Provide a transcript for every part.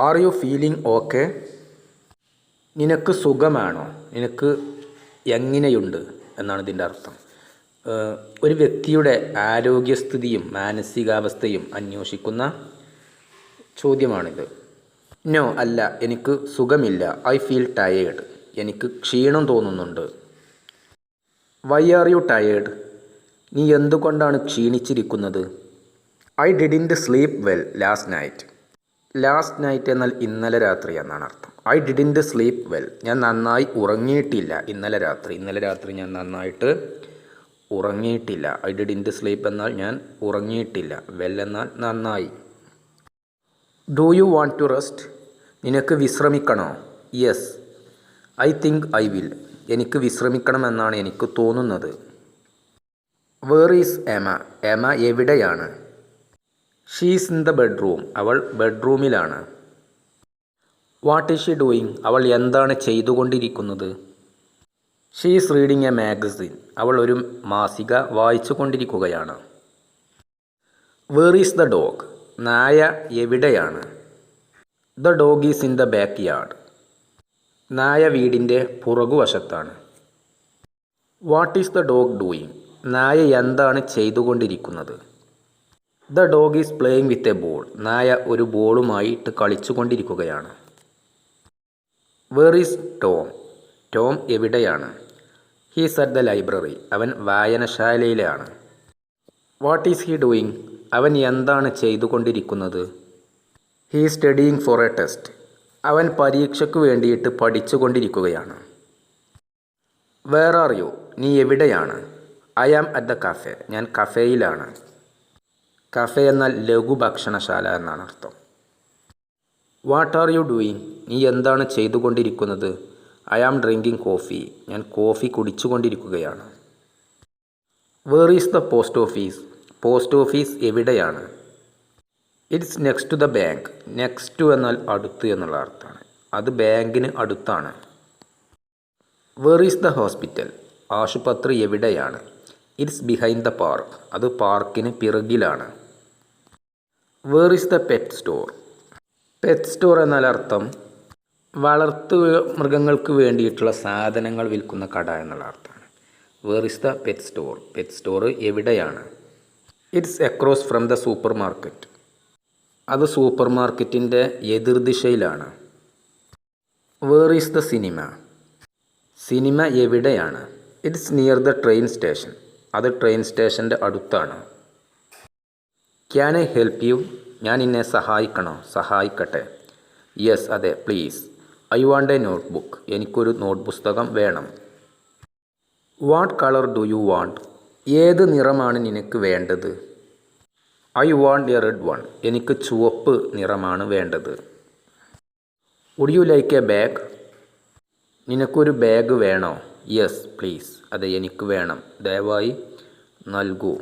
R you feeling okay? നിനക്ക് സുഖമാണോ? നിനക്ക് എങ്ങനെയുണ്ട് എന്നാണ് ഇതിൻ്റെ അർത്ഥം. ഒരു വ്യക്തിയുടെ ആരോഗ്യസ്ഥിതിയും മാനസികാവസ്ഥയും അന്വേഷിക്കുന്ന ചോദ്യമാണിത്. നോ, അല്ല, എനിക്ക് സുഖമില്ല. I feel tired. എനിക്ക് ക്ഷീണം തോന്നുന്നുണ്ട്. Why are you tired? നീ എന്തുകൊണ്ടാണ് ക്ഷീണിച്ചിരിക്കുന്നത്? I didn't sleep well last night. Last night എന്നാൽ ഇന്നലെ രാത്രി എന്നാണ് അർത്ഥം. ഐ ഡിഡിൻറ്റ് സ്ലീപ്പ് വെൽ, ഞാൻ നന്നായി ഉറങ്ങിയിട്ടില്ല ഇന്നലെ രാത്രി ഞാൻ നന്നായിട്ട് ഉറങ്ങിയിട്ടില്ല. ഐ ഡിഡിൻറ്റ് സ്ലീപ്പ് എന്നാൽ ഞാൻ ഉറങ്ങിയിട്ടില്ല, വെൽ എന്നാൽ നന്നായി. Do you want to rest? നിനക്ക് വിശ്രമിക്കണോ? Yes I think I will. എനിക്ക് വിശ്രമിക്കണമെന്നാണ് എനിക്ക് തോന്നുന്നത്. Where is Emma? എമ എവിടെയാണ്? She's in the bedroom. അവൾ ബെഡ്റൂമിലാണ്. What is she doing? അവൾ എന്താണ് ചെയ്തുകൊണ്ടിരിക്കുന്നത്? She's reading a magazine. അവൾ ഒരു മാസിക വായിച്ചു കൊണ്ടിരിക്കുകയാണ്. Where is the dog? നായ എവിടെയാണ്? The dog is in the backyard. നായ വീടിൻ്റെ പുറകുവശത്താണ്. What is the dog doing? നായ എന്താണ് ചെയ്തുകൊണ്ടിരിക്കുന്നത്? The dog is playing with a ball. നായ ഒരു ബോളുമായിട്ട് കളിച്ചുകൊണ്ടിരിക്കുകയാണ്. Where is Tom? ടോം എവിടെയാണ്? He's at the library. അവൻ വായനശാലയിലാണ്. What is he doing? അവൻ എന്താണ് ചെയ്തുകൊണ്ടിരിക്കുന്നത്? He studying for a test. അവൻ പരീക്ഷയ്ക്ക് വേണ്ടിയിട്ട് പഠിച്ചുകൊണ്ടിരിക്കുകയാണ്. വേർ ആർ യു? നീ എവിടെയാണ്? I am at the cafe. ഞാൻ കഫേയിലാണ്. കഫേ എന്നാൽ ലഘുഭക്ഷണശാല എന്നാണ് അർത്ഥം. What are you doing? നീ എന്താണ് ചെയ്തുകൊണ്ടിരിക്കുന്നത്? I am drinking coffee. ഞാൻ coffee കുടിച്ചുകൊണ്ടിരിക്കുകയാണ്. Where is the post office? Post office എവിടെയാണ്? It's next to the bank. Next to എന്നാൽ അടുത്ത് എന്നുള്ള അർത്ഥമാണ്. അത് ബാങ്കിന് അടുത്താണ്. Where is the hospital? ആശുപത്രി എവിടെയാണ്? It's behind the park. അത് പാർക്കിന് പിറകിലാണ്. Where is the pet store? Pet store എന്നാൽ അർത്ഥം വളർത്തു മൃഗങ്ങൾക്ക് വേണ്ടിയിട്ടുള്ള സാധനങ്ങൾ വിൽക്കുന്ന കട എന്നുള്ള അർത്ഥമാണ്. Where is the pet store? Pet store എവിടെയാണ്? It's across from the supermarket. അത് സൂപ്പർ മാർക്കറ്റിൻ്റെ എതിർദിശയിലാണ്. Where is the cinema? Cinema എവിടെയാണ്? It's near the train station. അത് ട്രെയിൻ സ്റ്റേഷൻ്റെ അടുത്താണ്. Can I help you? ഞാൻ നിന്നെ സഹായിക്കണോ? സഹായിക്കട്ടെ. യെസ്, അതെ, please. I want a notebook. എനിക്കൊരു നോട്ട് പുസ്തകം വേണം. What colour do you want? ഏത് നിറമാണ് നിനക്ക് വേണ്ടത്? I want a red one. എനിക്ക് ചുവപ്പ് നിറമാണ് വേണ്ടത്. Would you like a bag? നിനക്കൊരു ബാഗ് വേണോ? Yes please. അതെ, എനിക്ക് വേണം. ദയവായി നൽകൂ.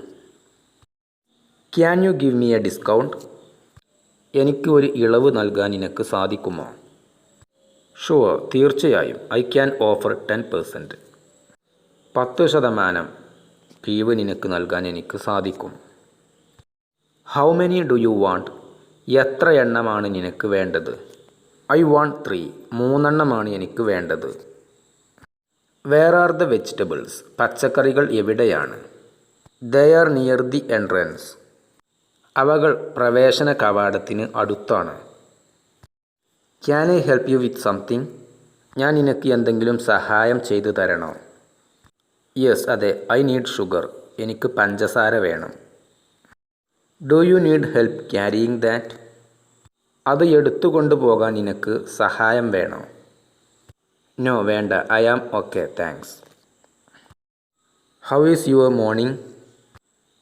Can you give me a discount? എനിക്ക് ഒരു ഇളവ് നൽകാൻ നിനക്ക് സാധിക്കുമോ? ഷുവർ, തീർച്ചയായും. I can offer 10%. 10% കിഴിവ് നിനക്ക് നൽകാൻ എനിക്ക് സാധിക്കും. How many do you want? എത്ര എണ്ണമാണ് നിനക്ക് വേണ്ടത്? I want 3. 3 എണ്ണമാണ് എനിക്ക് വേണ്ടത്. Where are the vegetables? പച്ചക്കറികൾ എവിടെയാണ്? They are near the entrance. അവകൾ പ്രവേശന കവാടത്തിന് അടുത്താണ്. Can I help you with something? ഞാൻ നിനക്ക് എന്തെങ്കിലും സഹായം ചെയ്തു തരണോ? യെസ്, അതെ, ഐ നീഡ് ഷുഗർ. എനിക്ക് പഞ്ചസാര വേണം. Do you need help carrying that? അത് എടുത്തുകൊണ്ട് പോകാൻ നിനക്ക് സഹായം വേണോ? നോ, വേണ്ട. I am okay, thanks. How is your morning?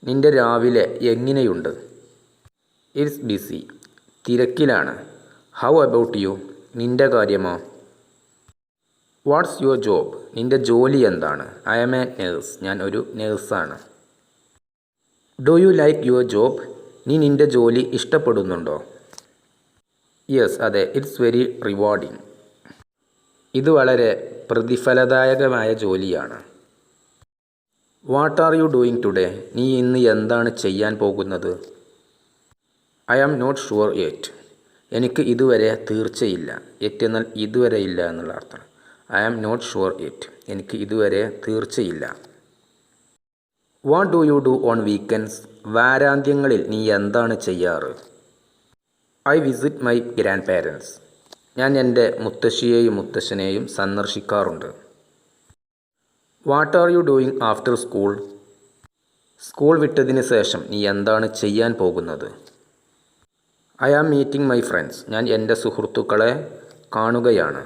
നിന്റെ രാവിലെ എങ്ങനെയുണ്ട്? It's busy. തിരക്കിലാണ്. How about you? നിന്റെ കാര്യമോ? What's your job? നിന്റെ ജോലി എന്താണ്? I am a nurse. ഞാൻ ഒരു നേഴ്സാണ്. Do you like your job? നീ നിന്റെ ജോലി ഇഷ്ടപ്പെടുന്നുണ്ടോ? യെസ്, അതെ, ഇറ്റ്സ് വെരി റിവാർഡിങ്. ഇത് വളരെ പ്രതിഫലദായകമായ ജോലിയാണ്. What are you doing today? നീ ഇന്ന് എന്താണ് ചെയ്യാൻ പോകുന്നത്? I am not sure yet. എനിക്ക് ഇതുവരെ തീർച്ചയില്ല. യെറ്റ് എന്നാൽ ഇതുവരെ ഇല്ല എന്നുള്ള അർത്ഥമാണ്. I am not sure yet. എനിക്ക് ഇതുവരെ തീർച്ചയില്ല. What do you do on weekends? വാരാന്ത്യങ്ങളിൽ നീ എന്താണ് ചെയ്യാറ്? I visit my grandparents. ഞാൻ എൻ്റെ മുത്തശ്ശിയെയും മുത്തശ്ശനെയും സന്ദർശിക്കാറുണ്ട്. What are you doing after school? School വിട്ടതിന് ശേഷം നീ എന്താണ് ചെയ്യാൻ പോകുന്നത്? I am meeting my friends. ഞാൻ എൻ്റെ സുഹൃത്തുക്കളെ കാണുകയാണ്.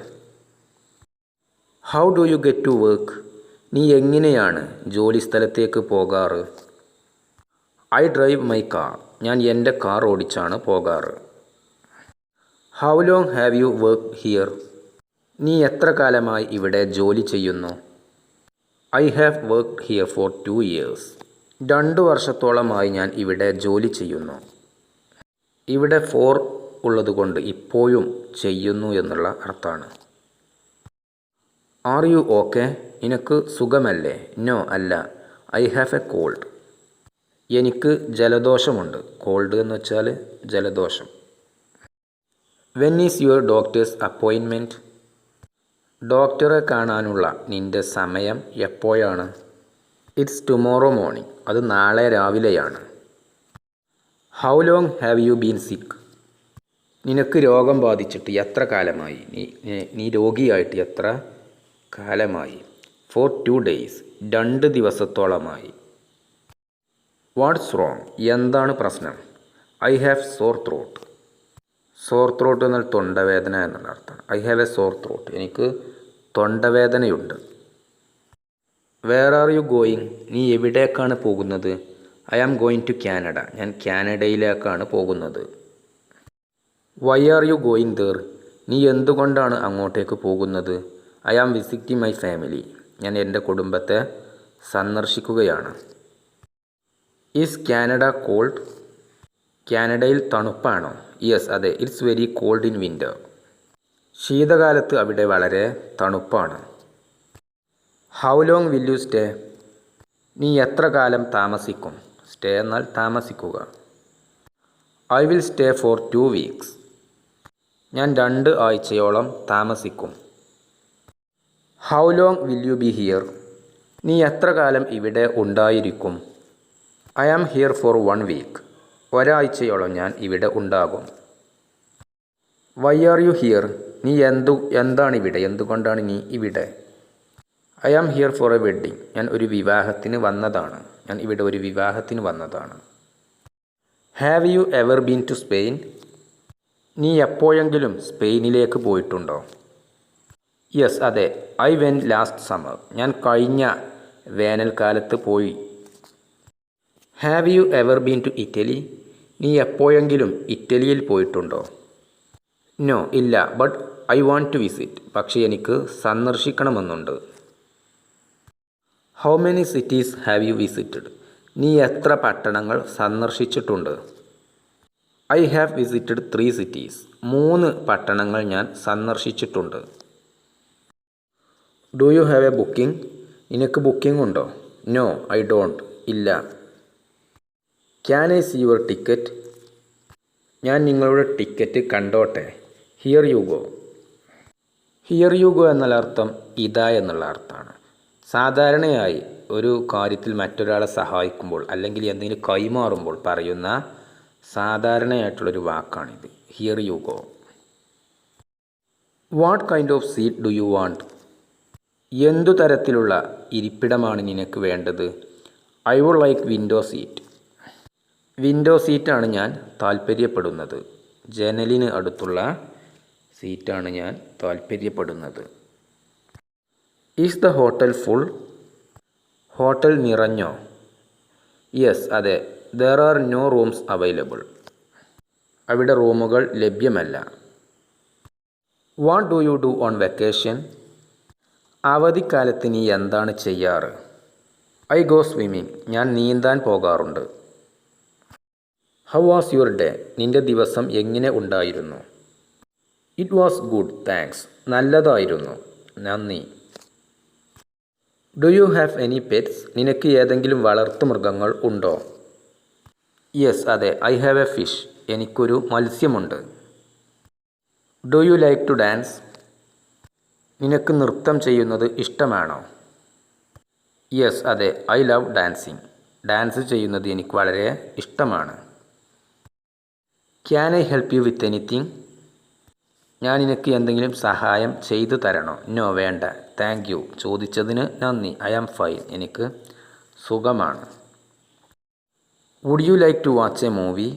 How do you get to work? നീ എങ്ങനെയാണ് ജോലി സ്ഥലത്തേക്ക് പോകാറ്? I drive my car. ഞാൻ എൻ്റെ കാർ ഓടിച്ചാണ് പോകാറ്. How long have you work here? നീ എത്ര കാലമായി ഇവിടെ ജോലി ചെയ്യുന്നു? I have worked here for 2 years. 2 വർഷത്തോളമായി ഞാൻ ഇവിടെ ജോലി ചെയ്യുന്നു. ഇവിടെ ഫോർ ഉള്ളതുകൊണ്ട് ഇപ്പോഴും ചെയ്യുന്നു എന്നുള്ള അർത്ഥമാണ്. Are you okay? നിനക്ക് സുഖമല്ലേ? നോ, അല്ല. I have a cold. എനിക്ക് ജലദോഷമുണ്ട്. കോൾഡ് എന്ന് വെച്ചാൽ ജലദോഷം. When is your doctor's appointment? ഡോക്ടറെ കാണാനുള്ള നിൻ്റെ സമയം എപ്പോഴാണ്? It's tomorrow morning. അത് നാളെ രാവിലെയാണ്. How long have you been sick? നിനക്ക് രോഗം ബാധിച്ചിട്ട് എത്ര കാലമായി? നീ രോഗിയായിട്ട് എത്ര കാലമായി? For 2 days. 2 ദിവസത്തോളമായി. What's wrong? എന്താണ് പ്രശ്നം? I have sore throat. Sore throat എന്നാൽ തൊണ്ടവേദന എന്നുള്ള അർത്ഥമാണ്. I have a sore throat. എനിക്ക് തൊണ്ടവേദനയുണ്ട്. Where R you going? നീ എവിടേക്കാണ് പോകുന്നത്? I am going to Canada. ഞാൻ കാനഡയിലേക്കാണ് പോകുന്നത്. Why are you going there? നീ എന്തുകൊണ്ടാണ് അങ്ങോട്ടേക്ക് പോകുന്നത്? I am visiting my family. ഞാൻ എൻ്റെ കുടുംബത്തെ സന്ദർശിക്കുകയാണ്. Is Canada cold? കാനഡയിൽ തണുപ്പാണോ? യെസ്, അതെ. It's very cold in winter. ശീതകാലത്ത് അവിടെ വളരെ തണുപ്പാണ്. How long will you stay? നീ എത്ര കാലം താമസിക്കും? സ്റ്റേ എന്നാൽ താമസിക്കുക. I will stay for 2 weeks. ഞാൻ 2 ആഴ്ചയോളം താമസിക്കും. How long will you be here? നീ എത്ര കാലം ഇവിടെ ഉണ്ടായിരിക്കും? I am here for 1 week. ഒരാഴ്ചയോളം ഞാൻ ഇവിടെ ഉണ്ടാകും. Why are you here? നീ എന്താണ് ഇവിടെ? എന്തുകൊണ്ടാണ് നീ ഇവിടെ? I am here for a wedding. ഞാൻ ഒരു വിവാഹത്തിന് വന്നതാണ്. ഞാൻ ഇവിടെ ഒരു വിവാഹത്തിന് വന്നതാണ്. Have you ever been to Spain? നീ എപ്പോഴെങ്കിലും സ്പെയിനിലേക്ക് പോയിട്ടുണ്ടോ? യെസ്, അതെ. I went last summer. ഞാൻ കഴിഞ്ഞ വേനൽക്കാലത്ത് പോയി. Have you ever been to Italy? നീ എപ്പോഴെങ്കിലും ഇറ്റലിയിൽ പോയിട്ടുണ്ടോ? നോ, ഇല്ല. But I want to visit. പക്ഷേ എനിക്ക് സന്ദർശിക്കണമെന്നുണ്ട്. How many cities have you visited? നീ എത്ര പട്ടണങ്ങൾ സന്ദർശിച്ചിട്ടുണ്ട്? I have visited 3 cities. 3 പട്ടണങ്ങൾ ഞാൻ സന്ദർശിച്ചിട്ടുണ്ട്. Do you have A booking? നിനക്ക് ബുക്കിംഗ് ഉണ്ടോ? No, I don't. ഇല്ല. Can I see your ticket? ഞാൻ നിങ്ങളുടെ ടിക്കറ്റ് കണ്ടോട്ടെ. Here you go. Here you go എന്നുള്ള അർത്ഥം ഇതാ എന്നുള്ള അർത്ഥമാണ്. സാധാരണയായി ഒരു കാര്യത്തിൽ മറ്റൊരാളെ സഹായിക്കുമ്പോൾ അല്ലെങ്കിൽ എന്തെങ്കിലും കൈമാറുമ്പോൾ പറയുന്ന സാധാരണയായിട്ടുള്ളൊരു വാക്കാണിത്. Here you go. What kind of seat do you want? എന്തു തരത്തിലുള്ള ഇരിപ്പിടമാണ് നിനക്ക് വേണ്ടത്? I would like window seat. Window സീറ്റാണ് ഞാൻ താല്പര്യപ്പെടുന്നത്. ജനലിന് അടുത്തുള്ള സീറ്റാണ് ഞാൻ താല്പര്യപ്പെടുന്നത്. Is the hotel full? Hotel നിറഞ്ഞോ? യെസ്, അതെ. There are no rooms available. അവിടെ റൂമുകൾ ലഭ്യമല്ല. What do you do on vacation? അവധിക്കാലത്ത് നീ എന്താണ് ചെയ്യാറ്? I go swimming. ഞാൻ നീന്താൻ പോകാറുണ്ട്. How was your day? നിൻ്റെ ദിവസം എങ്ങനെ ഉണ്ടായിരുന്നു? It was good, thanks. നല്ലതായിരുന്നു, നന്ദി. Do you have any pets? നിനക്ക് ഏതെങ്കിലും വളർത്തുമൃഗങ്ങൾ ഉണ്ടോ? യെസ്, അതെ. I have a fish. എനിക്കൊരു മത്സ്യമുണ്ട്. Do you like to dance? നിനക്ക് നൃത്തം ചെയ്യുന്നത് ഇഷ്ടമാണോ? യെസ്, അതെ, ഐ ലവ് ഡാൻസിങ്. ഡാൻസ് ചെയ്യുന്നത് എനിക്ക് വളരെ ഇഷ്ടമാണ്. Can I help you with anything? ഞാൻ നിനക്ക് എന്തെങ്കിലും സഹായം ചെയ്തു തരണോ? നോ, വേണ്ട, താങ്ക് യു. ചോദിച്ചതിന് നന്ദി. I am fine. എനിക്ക് സുഖമാണ്. Would you like to watch a movie?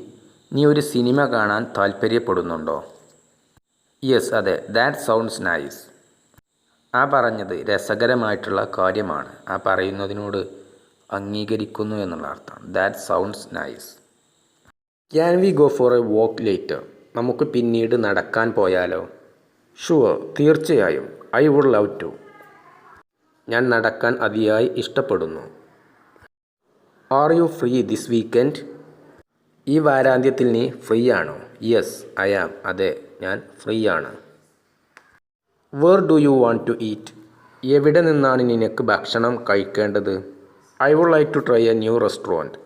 നീ ഒരു സിനിമ കാണാൻ താൽപ്പര്യപ്പെടുന്നുണ്ടോ? യെസ്, അതെ, ദാറ്റ് സൗണ്ട്സ് നൈസ്. ആ പറഞ്ഞത് രസകരമായിട്ടുള്ള കാര്യമാണ്. ആ പറയുന്നതിനോട് അംഗീകരിക്കുന്നു എന്നുള്ള അർത്ഥം. That sounds nice. Can we go for a walk later? നമുക്ക് പിന്നീട് നടക്കാൻ പോയാലോ? ഷുവർ, തീർച്ചയായും. I would love to. ഞാൻ നടക്കാൻ അതിയായി ഇഷ്ടപ്പെടുന്നു. Are you free this weekend? ഈ വാരാന്ത്യത്തിൽ നീ ഫ്രീ ആണോ? Yes, I am. അതെ, ഞാൻ ഫ്രീ ആണ്. Where do you want to eat? എവിടെ നിന്നാണ് നിനക്ക് ഭക്ഷണം കഴിക്കേണ്ടത്? I would like to try a new restaurant.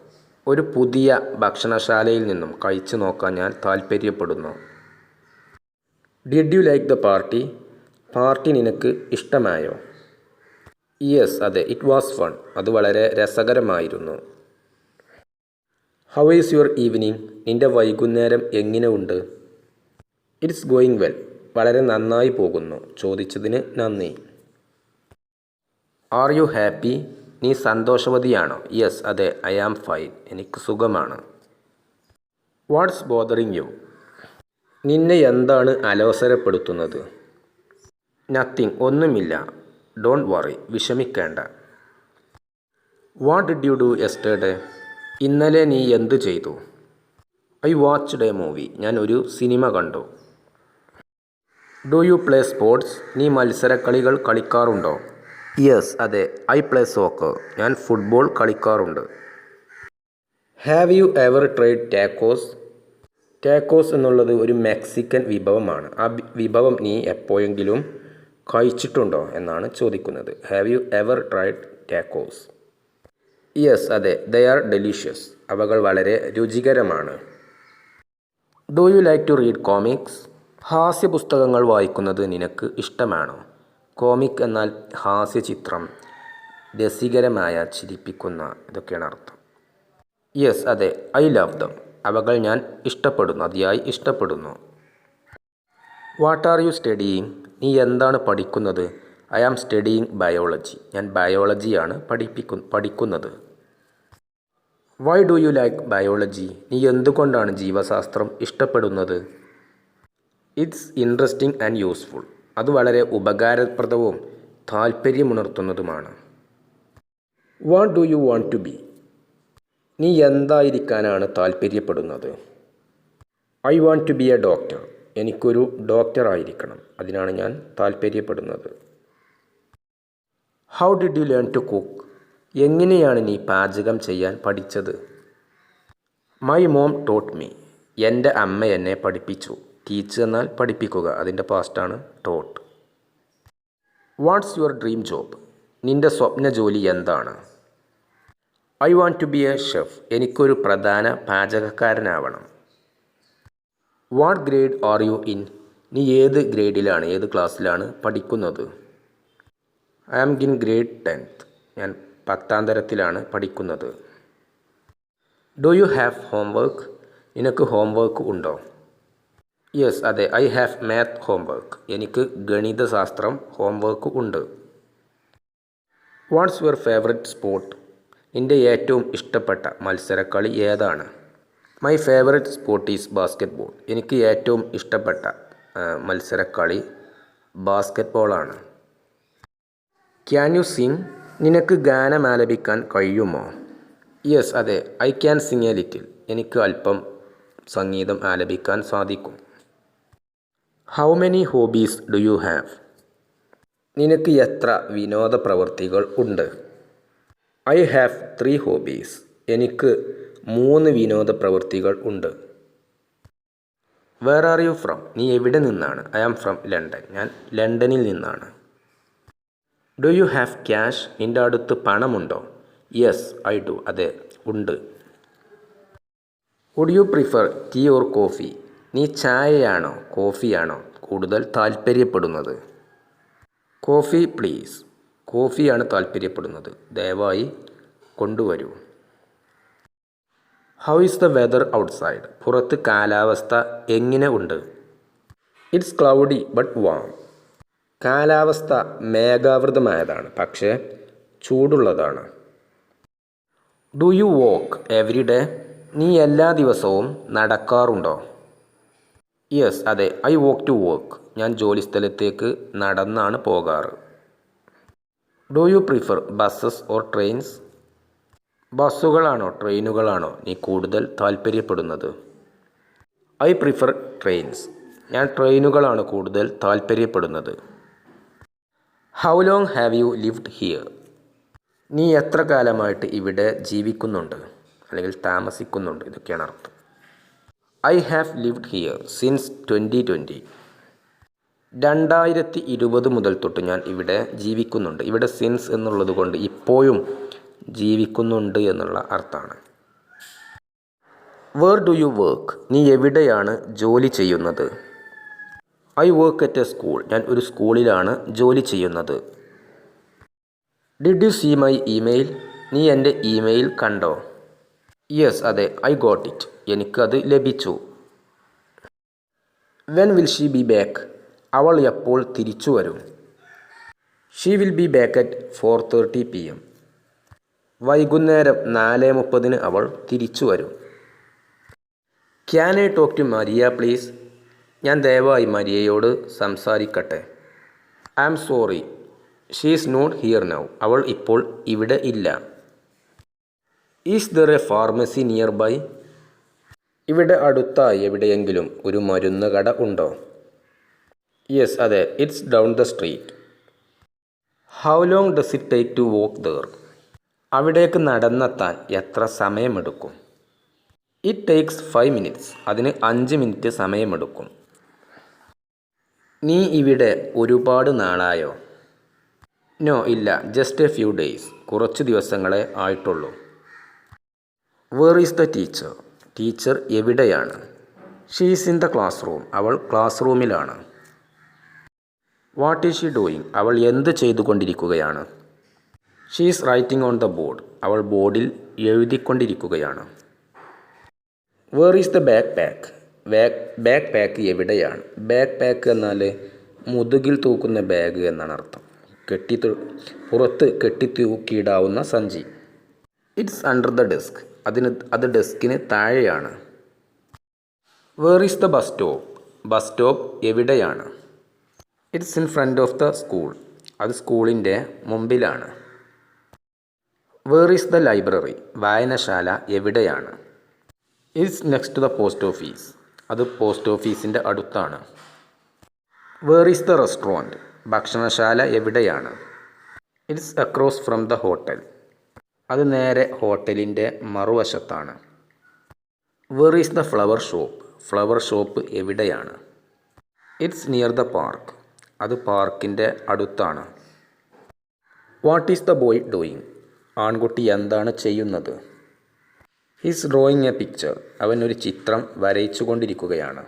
ഒരു പുതിയ ഭക്ഷണശാലയിൽ നിന്നും കഴിച്ചു നോക്കാൻ ഞാൻ താൽപ്പര്യപ്പെടുന്നു. Did you like the party? Party നിനക്ക് ഇഷ്ടമായോ? യെസ്, അതെ, ഇറ്റ് വാസ് ഫൺ. അത് വളരെ രസകരമായിരുന്നു. How is your evening? നിൻ്റെ വൈകുന്നേരം എങ്ങനെ ഉണ്ട്? It's going well. വളരെ നന്നായി പോകുന്നു. ചോദിച്ചതിന് നന്ദി. Are you happy? നീ സന്തോഷവതിയാണോ? യെസ്, അതെ, ഐ ആം ഫൈൻ. എനിക്ക് സുഖമാണ്. What's bothering you? നിന്നെ എന്താണ് അലോസരപ്പെടുത്തുന്നത്? നത്തിങ്, ഒന്നുമില്ല. ഡോണ്ട് വറി, വിഷമിക്കേണ്ട. What did you do yesterday? ഇന്നലെ നീ എന്ത് ചെയ്തു? I watched a movie. ഞാൻ ഒരു സിനിമ കണ്ടു. Do you play sports? നീ മത്സരക്കളികൾ കളിക്കാറുണ്ടോ? യെസ്, അതെ, ഐ പ്ലേ സോക്കർ. ഞാൻ ഫുട്ബോൾ കളിക്കാറുണ്ട്. Have you ever tried tacos? Tacos എന്നുള്ളത് ഒരു മെക്സിക്കൻ വിഭവമാണ്. ആ വിഭവം നീ എപ്പോഴെങ്കിലും കഴിച്ചിട്ടുണ്ടോ എന്നാണ് ചോദിക്കുന്നത്. Have you ever tried tacos? Yes, അതെ, ദേ ആർ ഡെലീഷ്യസ്. അവകൾ വളരെ രുചികരമാണ്. Do you like to read comics? ഹാസ്യ പുസ്തകങ്ങൾ വായിക്കുന്നത് നിനക്ക് ഇഷ്ടമാണോ? കോമിക് എന്നാൽ ഹാസ്യചിത്രം, രസികരമായ, ചിരിപ്പിക്കുന്ന, ഇതൊക്കെയാണ് അർത്ഥം. യെസ്, അതെ, ഐ ലവ് ദം. അവകൾ ഞാൻ ഇഷ്ടപ്പെടുന്നു, അതിയായി ഇഷ്ടപ്പെടുന്നു. What are you studying? നീ എന്താണ് പഠിക്കുന്നത്? I am studying biology. ഞാൻ ബയോളജിയാണ് പഠിക്കുന്നത്. Why do you like biology? നീ എന്തുകൊണ്ടാണ് ജീവശാസ്ത്രം ഇഷ്ടപ്പെടുന്നത്? It's interesting and useful. അത് വളരെ ഉപകാരപ്രദവും താൽപ്പര്യമുണർത്തുന്നതുമാണ്. What do you want to be? നീ എന്തായിരിക്കാനാണ് താൽപ്പര്യപ്പെടുന്നത്? I want to be a doctor. എനിക്കൊരു ഡോക്ടർ ആയിരിക്കണം. അതിനാണ് ഞാൻ താൽപ്പര്യപ്പെടുന്നത്. How did you learn to cook? എങ്ങനെയാണ് നീ പാചകം ചെയ്യാൻ പഠിച്ചത്? My mom taught me. എൻ്റെ അമ്മ എന്നെ പഠിപ്പിച്ചു. ടീച്ച് എന്നാൽ പഠിപ്പിക്കുക, അതിൻ്റെ പാസ്റ്റാണ് taught. What's your dream job? നിൻ്റെ സ്വപ്ന ജോലി എന്താണ്? I want to be a chef. എനിക്കൊരു പ്രധാന പാചകക്കാരനാവണം. What grade are you in? നീ ഏത് ഗ്രേഡിലാണ്, ഏത് ക്ലാസ്സിലാണ് പഠിക്കുന്നത്? I am in grade 10th. ഞാൻ 10ാം തരത്തിലാണ് പഠിക്കുന്നത്. Do you have homework? നിനക്ക് ഹോംവർക്ക് ഉണ്ടോ? യെസ്, അതെ, ഐ ഹാവ് മാത്ത് ഹോംവർക്ക്. എനിക്ക് ഗണിതശാസ്ത്രം ഹോംവർക്ക് ഉണ്ട്. What's your favourite sport? നിൻ്റെ ഏറ്റവും ഇഷ്ടപ്പെട്ട മത്സരക്കളി ഏതാണ്? My favourite sport is basketball. എനിക്ക് ഏറ്റവും ഇഷ്ടപ്പെട്ട മത്സരക്കളി ബാസ്കറ്റ്ബോളാണ്. Can you sing? നിനക്ക് ഗാനം ആലപിക്കാൻ കഴിയുമോ? യെസ്, അതെ, I can sing a little. എനിക്ക് അല്പം സംഗീതം ആലപിക്കാൻ സാധിക്കും. How many hobbies do you have? നിനക്ക് എത്ര വിനോദ പ്രവൃത്തികൾ ഉണ്ട്? I have 3 hobbies. എനിക്ക് 3 വിനോദ പ്രവൃത്തികൾ ഉണ്ട്. Where R you from? നീ എവിടെ നിന്നാണ്? I am from London. ഞാൻ ലണ്ടനിൽ നിന്നാണ്. Do you have cash? നിൻ്റെ അടുത്ത് പണമുണ്ടോ? Yes, I do. അതെ, ഉണ്ട്. Would you prefer tea or coffee? നീ ചായയാണോ കോഫിയാണോ കൂടുതൽ താൽപ്പര്യപ്പെടുന്നത്? Coffee please. കോഫിയാണ് താൽപ്പര്യപ്പെടുന്നത്. ദയവായി കൊണ്ടുവരൂ. How is the weather outside? പുറത്ത് കാലാവസ്ഥ എങ്ങനെ ഉണ്ട്? It's cloudy but warm. കാലാവസ്ഥ മേഘാവൃതമായതാണ്, പക്ഷേ ചൂടുള്ളതാണ്. Do you walk every day? നീ എല്ലാ ദിവസവും നടക്കാറുണ്ടോ? യെസ്, അതെ. I walk to work. ഞാൻ ജോലിസ്ഥലത്തേക്ക് നടന്നാണ് പോകാറ്. Do you prefer buses or trains? ബസ്സുകളാണോ ട്രെയിനുകളാണോ നീ കൂടുതൽ താൽപ്പര്യപ്പെടുന്നത്? I prefer trains. ഞാൻ ട്രെയിനുകളാണ് കൂടുതൽ താൽപ്പര്യപ്പെടുന്നത്. How long have you lived here? നീ എത്ര കാലമായിട്ട് ഇവിടെ ജീവിക്കുന്നുണ്ട് അല്ലെങ്കിൽ താമസിക്കുന്നുണ്ട്? ഇതൊക്കെയാണ് അർത്ഥം. I have lived here since 2020. 2020 മുതൽ തൊട്ട് ഞാൻ ഇവിടെ ജീവിക്കുന്നുണ്ട്. ഇവിടെ സിൻസ് എന്നുള്ളത് കൊണ്ട് ഇപ്പോഴും ജീവിക്കുന്നുണ്ട് എന്നുള്ള അർത്ഥമാണ്. Where do you work? നീ എവിടെയാണ് ജോലി ചെയ്യുന്നത്? I work at a school. ഞാൻ ഒരു സ്കൂളിലാണ് ജോലി ചെയ്യുന്നത്. Did you see my email? നീ എൻ്റെ ഇമെയിൽ കണ്ടോ? യെസ്, അതെ. I got it. എനിക്കത് ലഭിച്ചു. When will she be back? അവൾ എപ്പോൾ തിരിച്ചു വരും? She will be back at 4:30 PM. വൈകുന്നേരം 4:30 അവൾ തിരിച്ചു വരും. Can I talk to Maria please? ഞാൻ ദയവായി മരിയയോട് സംസാരിക്കട്ടെ? I am sorry, she is not here now. അവൾ ഇപ്പോൾ ഇവിടെ ഇല്ല. Is there a pharmacy nearby? ഇവിടെ അടുത്തായി എവിടെയെങ്കിലും ഒരു മരുന്ന് കട ഉണ്ടോ? യെസ്, അതെ. It's down the street. How long does it take to walk there? അവിടേക്ക് നടന്നെത്താൻ എത്ര സമയമെടുക്കും? It takes 5 minutes. അതിന് 5 മിനിറ്റ് സമയമെടുക്കും. നീ ഇവിടെ ഒരുപാട് നാളായോ? നോ, ഇല്ല. Just a few days. കുറച്ച് ദിവസങ്ങളെ ആയിട്ടുള്ളൂ. Where is the teacher? Teacher എവിടെയാണ്? She is in the classroom. അവൾ ക്ലാസ് റൂമിലാണ്. What is she doing? അവൾ എന്ത് ചെയ്തുകൊണ്ടിരിക്കുകയാണ്? She is writing on the board. അവൾ ബോർഡിൽ എഴുതിക്കൊണ്ടിരിക്കുകയാണ്. Where is the backpack? Backpack എവിടെയാണ്? ബാക്ക് പാക്ക് എന്നാൽ മുതുകിൽ തൂക്കുന്ന ബാഗ് എന്നാണ് അർത്ഥം. പുറത്ത് കെട്ടിത്തൂക്കിയിടാവുന്ന സഞ്ചി. It's under the desk. അത് ഡെസ്കിന് താഴെയാണ്. Where is the bus stop? Bus stop എവിടെയാണ്? It's in front of the school. അത് സ്കൂളിൻ്റെ മുമ്പിലാണ്. Where is the library? വായനശാല എവിടെയാണ്? It's next to the post office. അത് പോസ്റ്റ് ഓഫീസിൻ്റെ അടുത്താണ്. Where is the restaurant? ഭക്ഷണശാല എവിടെയാണ്? It's across from the hotel. അത് നേരെ ഹോട്ടലിൻ്റെ മറുവശത്താണ്. Where is the flower shop? Flower shop എവിടെയാണ്? It's near the park. അത് പാർക്കിൻ്റെ അടുത്താണ്. What is the boy doing? ആൺകുട്ടി എന്താണ് ചെയ്യുന്നത്? His drawing a picture. അവൻ ഒരു ചിത്രം വരയിച്ചു കൊണ്ടിരിക്കുകയാണ്.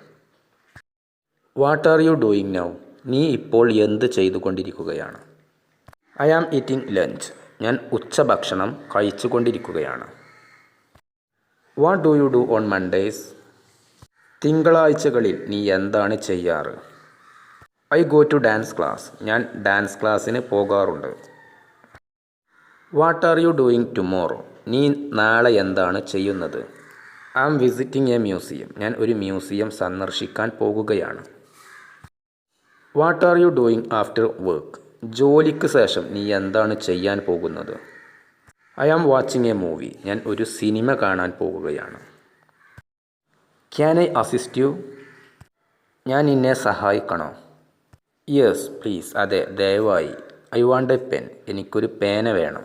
What are you doing now? നീ ഇപ്പോൾ എന്ത് ചെയ്തുകൊണ്ടിരിക്കുകയാണ്? I am eating lunch. ഞാൻ ഉച്ചഭക്ഷണം കഴിച്ചുകൊണ്ടിരിക്കുകയാണ്. What do you do on Mondays? തിങ്കളാഴ്ചകളിൽ നീ എന്താണ് ചെയ്യാറ്? I go to dance class. ഞാൻ ഡാൻസ് ക്ലാസ്സിന് പോകാറുണ്ട്. What are you doing tomorrow? നീ നാളെ എന്താണ് ചെയ്യുന്നത്? I am visiting a museum. ഞാൻ ഒരു മ്യൂസിയം സന്ദർശിക്കാൻ പോകുകയാണ്. What are you doing after work? ജോലിക്ക് ശേഷം നീ എന്താണ് ചെയ്യാൻ പോകുന്നത്? I am watching a movie. ഞാൻ ഒരു സിനിമ കാണാൻ പോകുകയാണ്. Can I assist U? ഞാൻ നിന്നെ സഹായിക്കണോ? Yes please. അതെ, ദയവായി. I want a pen. എനിക്കൊരു പേന വേണം.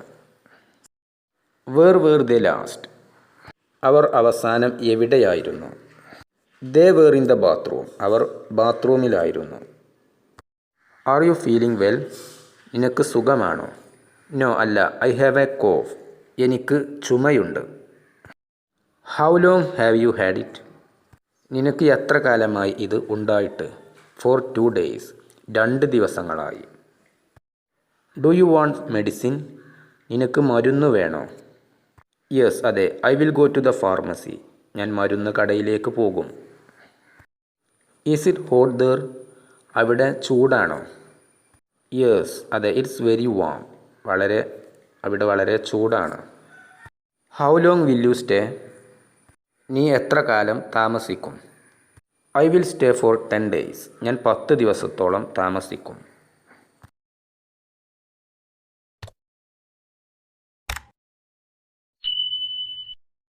Where were they last? അവർ അവസാനം എവിടെയായിരുന്നു? They were in the bathroom. അവർ ബാത്റൂമിലായിരുന്നു. Are you feeling well? നിനക്ക് സുഖമാണോ? നോ, അല്ല. I have a cough. എനിക്ക് ചുമയുണ്ട്. How long have you had it? നിനക്ക് എത്ര കാലമായി ഇത് ഉണ്ടായിട്ട്? Four 2 days. 2 ദിവസങ്ങളായി. Do you want medicine? നിനക്ക് മരുന്ന് വേണോ? യെസ്, അതെ. I will go to the pharmacy. ഞാൻ മരുന്ന് കടയിലേക്ക് പോകും. Is it hot there? അവിടെ ചൂടാണോ? യെസ്, അതെ. It's very warm. അവിടെ വളരെ ചൂടാണ്. How long will you stay? നീ എത്ര കാലം താമസിക്കും? I will stay for 10 days. ഞാൻ 10 ദിവസത്തോളം താമസിക്കും.